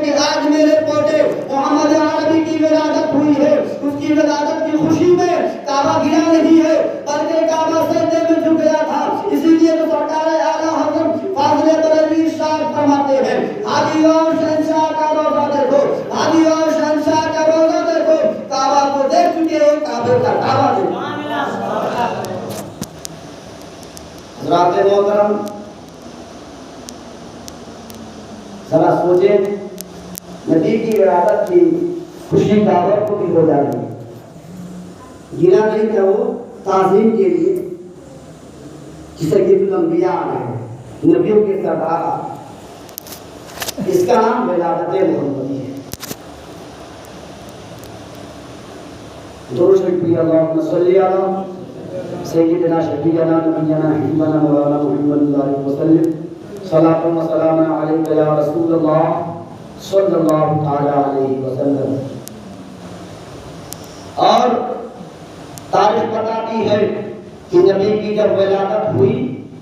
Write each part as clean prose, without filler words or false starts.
کہ آج میرے پوتے محمد عربی کی ولادت ہوئی ہے، اس کی ولادت کی خوشی میں کعبہ گرا نہیں ہے بلکہ کعبہ سجدے میں جھک گیا تھا۔ اسی لیے تو سرکار اعلیٰ حضرت فاضل بریلوی ارشاد فرماتے ہیں، ہادی اور شہنشاہ کا روزہ دیکھو، ہادی اور شہنشاہ کا روزہ دیکھو، کعبہ کو دیکھ چکے ہو، کعبے کا کعبہ دیکھو۔ حضرات محترم، ذرا سوچیں، نبی کی ولادت کی خوشی کعبہ کو بھی ہو جا رہی ہے، گرا نہیں تھا وہ تعظیم کے لیے، جسے سید الانبیاء ہے، نبیوں کے سردار، اس کا نام ولادت محمدی ہے۔ درود شریف پڑھیے، اللہم صلی علی سیدنا شفیعنا نبینا حبیبنا مولانا محمد علیہ وسلم، صلاۃ و سلام علیک یا رسول اللہ صلی اللہ تعالی علیہ وسلم۔ اور تاریخ بتاتی ہے کہ نبی کی جب ولادت ہوئی،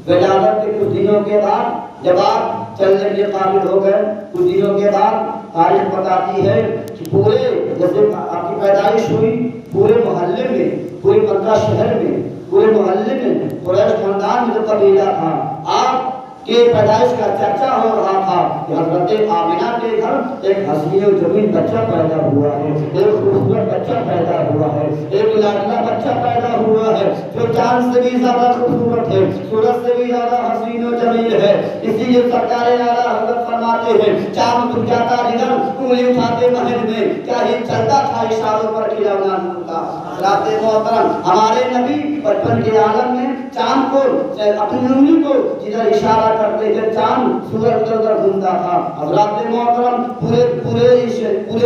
ولادت کے کچھ دنوں کے بعد جب آپ چلنے کے قابل ہو گئے، کچھ دنوں کے بعد تاریخ بتاتی ہے کہ پورے جیسے آپ کی پیدائش ہوئی، پورے محلے میں، پورے مکہ شہر میں، پورے محلے میں قریش خاندان میں جو قبیلہ تھا، آپ کے پیدائش کا چرچا ہو رہا تھا کہ حضرت آمنہ کے گھر ایک حسین و جمیل بچہ پیدا ہوا ہے، ایک خوبصورت بچہ پیدا ہوا ہے، ایک لاڈلا بچہ پیدا ہوا ہے جو چاند سے بھی زیادہ خوبصورت ہے، سورج سے بھی زیادہ حسین و جمیل ہے۔ اسی لیے سرکار اعلیٰ حضرت فرماتے ہیں، چاند جھک جاتا جدھر انگلی اٹھاتے محل میں، کیا ہی چلتا تھا اشاروں پر کھلانا کا۔ حضرات محترم، ہمارے نبی بچپن کے عالم میں چاند کو اپنی انگلی کو جدھر اشارہ کرتے تھے، چاند سورج ادھر ادھر گھومتا تھا۔ حضرات محترم، پورے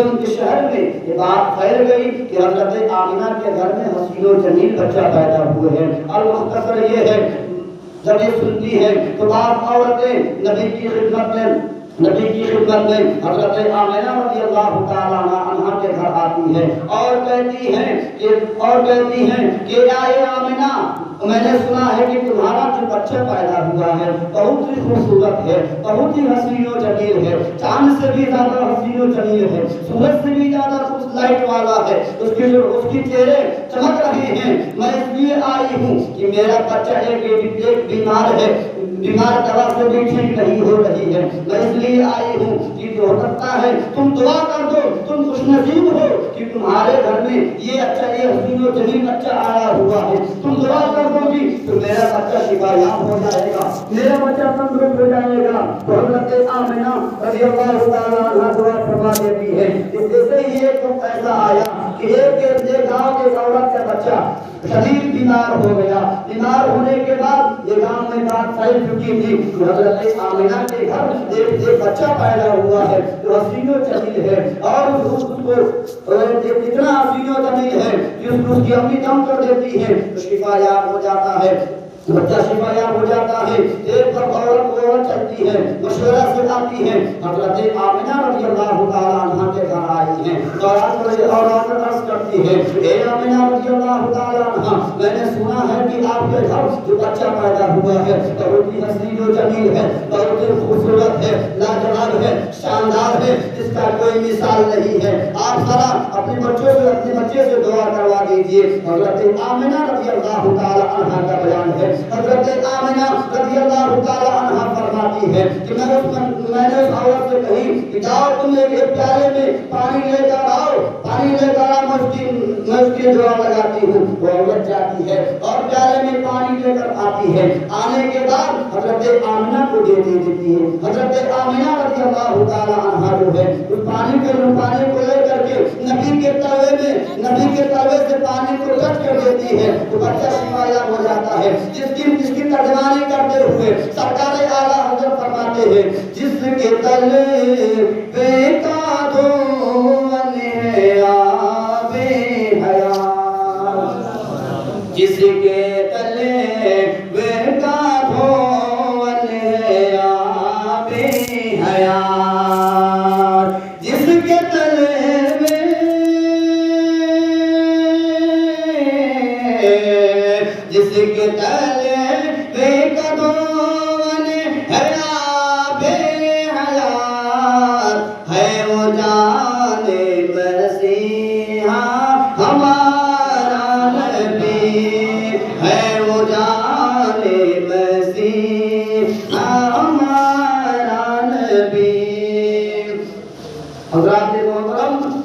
ان کے شہر میں یہ بات پھیل گئی کہ حضرت آمنہ کے گھر میں حسین و جمیل بچہ پیدا ہوئے ہیں۔ اور مختصر یہ ہے، جب یہ سنتی ہے تو بعض عورتیں نبی کی خدمت میں حضرت آمنہ رضی اللہ تعالیٰ عنہا کے گھر آتی ہے اور کہتی ہیں کہ اے آمنہ، میں نے سنا ہے کہ تمہارا جو بچہ پیدا ہوا ہے بہت ہی خوبصورت ہے، بہت ہی حسین و جمیل ہے، چاند سے بھی زیادہ حسین و جمیل ہے، سورج سے بھی زیادہ لائٹ والا ہے، اس کی چہرے چمک رہے ہیں۔ میں اس لیے آئی ہوں کہ میرا بچہ ایک بیمار ہے، بیمار دوا سے بھی ٹھیک نہیں ہو رہی ہے، میں اس لیے آئی ہوں کہ ہو سکتا ہے تم دعا کر دو، تم خوش نصیب ہو کہ تمہارے گھر میں یہ حسین و جمیل بچہ آیا ہوا ہے، تم دعا کر دو گی تو میرا بچہ شفا یاب ہو جائے گا، میرا بچہ تندرست ہو جائے گا۔ تو حضرت آمنہ رضی اللہ تعالیٰ عنہا دعا فرما دیتی ہے کہ جیسے ہی ایک وقت ایسا آیا کہ ایک گاؤں کے عورت کا بچہ شدید بیمار ہو گیا، بیمار ہونے کے بعد یہ گاؤں میں بات پھیل چکی تھی کہ حضرت آمنہ کے گھر ایک بچہ پیدا ہوا ہے جو حسین و جمیل ہے، اور اس کو اتنا حسین و جمیل ہے کہ اس کی امی دم کر دیتی ہے تو شفا یاب ہو جاتا ہے، بچہ شفا یاب ہو جاتا ہے۔ ایک بار عورت چلتی ہے، مشورہ سے آتی ہے، حضرت آمنہ رضی اللہ تعالیٰ عنہا کے گھر آئی ہیں، اور عرض کرتی ہے، اے آمنہ رضی اللہ تعالیٰ عنہا، میں نے سنا ہے کہ آپ کے گھر جو بچہ پیدا ہوا ہے بہت ہی حسین و جمیل ہے، بہت ہی خوبصورت ہے، لاجواب ہے، شاندار ہے، اس کا کوئی مثال نہیں ہے، آپ ذرا اپنے بچے سے دعا کروا دیجئے۔ حضرت آمنہ رضی اللہ تعالیٰ عنہا کا بیان ہے، حضرت آمنہ رضی اللہ تعالیٰ عنہا فرماتی ہے کہ میں نے اس عورت سے کہی کہ جاؤ تم ایک پیالے میں پانی لے کر آؤ، میں اس کی دعا لگاتی ہوں۔ وہ عورت جاتی ہے اور پیالے میں پانی لے کر آتی ہے، آنے کے بعد حضرت آمنہ کو دے دیتی ہے۔ حضرت آمنہ رضی اللہ تعالیٰ عنہا جو ہے اس پانی کو لے کر کے نبی کے تلوے سے پانی کو ٹچ کر دیتی ہے تو بچہ شفا یاب ہو جاتا ہے۔ جس کی ترجمانی کرتے ہوئے سرکار اعلیٰ حضرت فرماتے ہیں، جس کے تلوے کا دھون ہے آب حیات، جس کے تلوے کا دھون ہے آب حیات، جس کے تلوے کا دھون ہے آب حیات، ہے وہ جان مسیحا ہمارا نبی ہے، وہ جان مسیحا ہمارا نبی۔ حضرات محترم،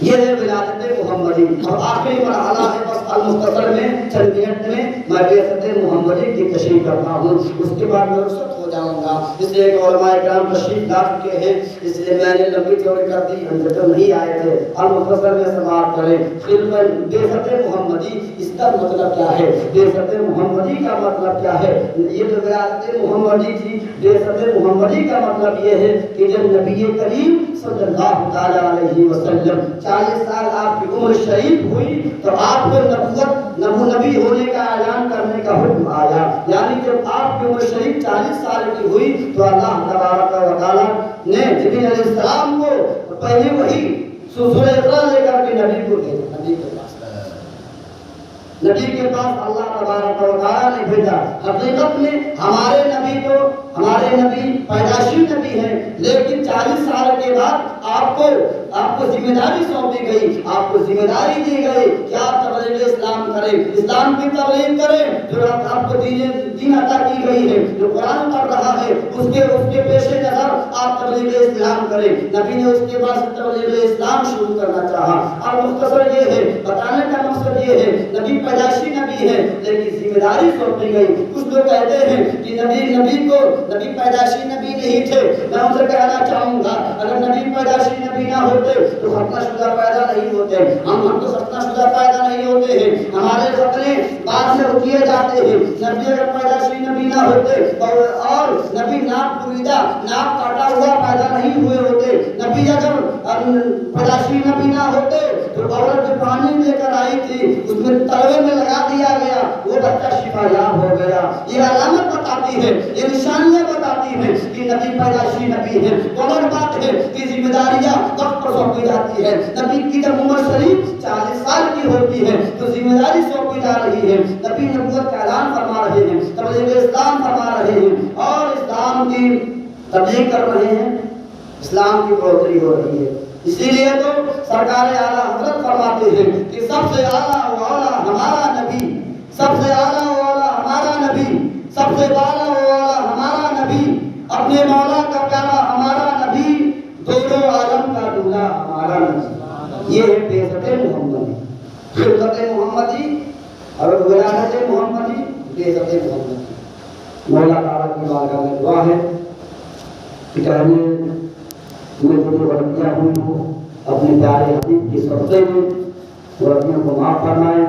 یہ ہے ولادت محمدی۔ اور آخری مرحلہ ہے بس المختصر میں چند منٹ میں میں بعثت محمدی کی تشریح کرتا ہوں، اس کے بعد میں رخصت ہو جاؤں گا، اس لیے کہ علماء کرام تشریف لا چکے ہیں، اس لیے میں نے لمبی چوڑی کر دی، ہم جو نہیں آئے تھے المختصر میں سماعت کریں۔ بعثت محمدی اس کا مطلب کیا ہے؟ بعثت محمدی کا مطلب کیا ہے؟ یہ جو ولادت محمدی تھی، بعثت محمدی کا مطلب یہ ہے کہ جب نبی کریم صلی اللہ تعالی علیہ وسلم 40 سال آپ کی عمر شریف ہوئی تو آپ کو نبی ہونے کا اعلان کرنے کا حکم آیا، یعنی جب آپ کی عمر شریف 40 سال کی ہوئی تو اللہ تبارک و تعالی نے جبریل علیہ السلام کو پہلی وحی سورہ اقرا لے کر کے نبی کو بھیجا، نبی کے پاس اللہ تبارک و تعالی نے بھیجا۔ حقیقت میں ہمارے نبی پیدائشی نبی ہیں، لیکن 40 سال کے بعد آپ کو ذمہ داری سونپی گئی، آپ کو ذمہ داری دی گئی کہ آپ تبلیغ اسلام کریں، اسلام کی تبلیغ کریں، جو آپ کو دین عطا کی گئی ہے، جو قرآن پڑھ رہا ہے اس کے پیش نظر آپ تبلیغ اسلام کریں۔ نبی نے اس کے بعد تبلیغ اسلام شروع کرنا چاہا، اور مختصر یہ ہے بتانے کا مقصد یہ ہے نبی پیدائشی نبی ہے لیکن ذمہ داری سونپی گئی۔ کچھ لوگ کہتے ہیں کہ نبی پیدائشی نبی نہیں تھے، میں ان سے کہنا چاہوں گا اگر نبی پیدائشی نبی نہ ہوتے تو ختنہ شدہ پیدا نہیں ہوتے، ہم تو ختنہ شدہ پیدا نہیں ہوتے ہیں، ہمارے ختنے بعد میں کیے جاتے ہیں۔ نبی اگر پیدائشی نبی نہ ہوتے اور نبی ناک پوریدہ ناک کاٹا ہوا پیدا نہیں ہوئے ہوتے، نبی اگر پیدائشی نبی نہ ہوتے تو عورت جو پانی لے کر آئی تھی اس میں تلوے میں لگا دیا گیا، وہ بچہ شفا یاب ہو گیا۔ یہ علامت بتاتی ہے، یہ نشانیاں بتاتی ہیں کہ نبی پیدائشی نبی ہے۔ اور بات ہے کہ ذمہ داریاں وقت پر سونپی جاتی ہے۔ نبی کی جب عمر شریف 40 سال کی ہوتی ہے تو ذمہ داری سونپی جا رہی ہے، نبی نبوت کا اعلان فرما رہے ہیں، تبلیغ اسلام فرما رہے ہیں اور اسلام کی تبلیغ کر رہے ہیں، اسلام کی بڑھوتری ہو رہی ہے۔ اسی لیے تو سرکار اعلیٰ حضرت فرماتے ہیں کہ سب سے اعلیٰ و اعلیٰ ہمارا نبی، سب سے اعلیٰ و اعلیٰ ہمارا نبی، سب سے اعلیٰ و اعلیٰ ہمارا نبی، اپنے مولا کا پیارا ہمارا نبی، دونوں عالم کا دولہا ہمارا نبی۔ یہ ہے بعثت محمدی، خلقت محمدی اور ولادت محمدی، بعثت محمدی۔ مولا تعالیٰ کی بارگاہ میں دعا ہے کہ کہنے میں جو غلطیاں ہوئی ہوں اپنے پیارے حبیب کی صدقے میں غلطیوں کو معاف فرمائیں۔